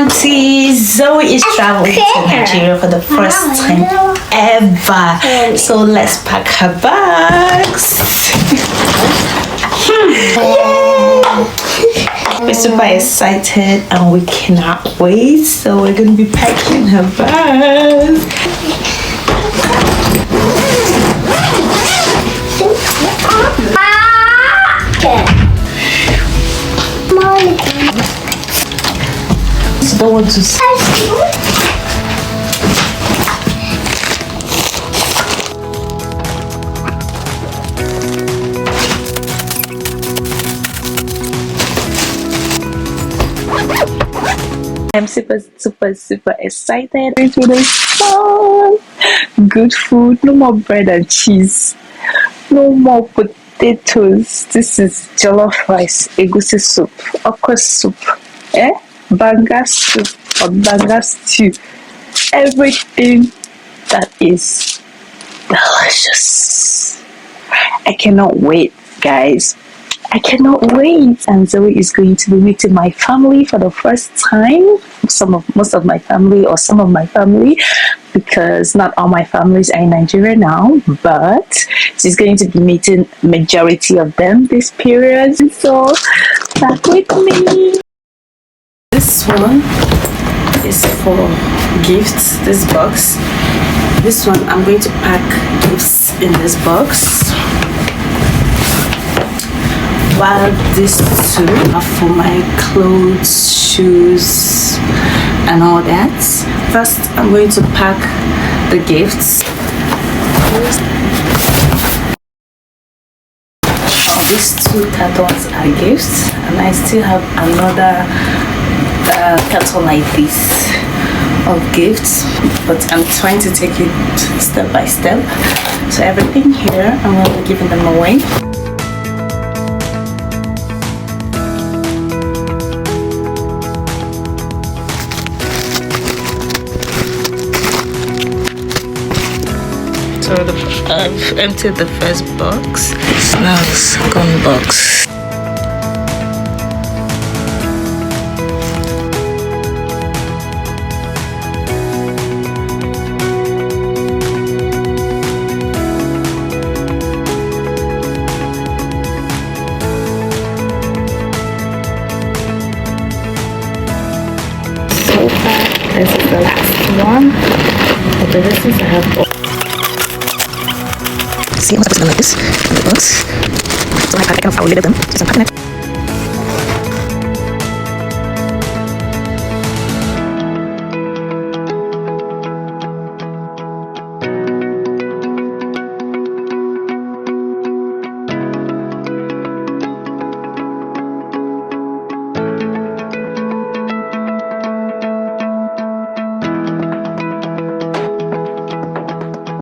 auntie. Zoe is traveling to Nigeria for the first time ever. So let's pack her bags. We're super excited and we cannot wait. So we're going to be packing her bags. I don't want to see. I'm super excited. It's really fun. Good food. No more bread and cheese. No more potatoes. This is jollof rice, egusi soup, okra soup, banga soup or banga stew. Everything that is delicious. I cannot wait, guys. I cannot wait. And Zoe is going to be meeting my family for the first time. Most of my family, or some of my family, because not all my families are in Nigeria now, but she's going to be meeting majority of them this period. So back with me. This one is for gifts. This box. This one I'm going to pack gifts in this box. While these two are for my clothes, shoes, and all that. First, I'm going to pack the gifts. These two cartons are gifts, and I still have another carton like this of gifts, but I'm trying to take it step by step. So everything here, I'm going to be giving them away. So I've emptied the first box. Snacks gone box. So far, this is the last one. Okay, this is I have. See, I'm going to put them like this in the box. So I can have our them. So I'm packing it.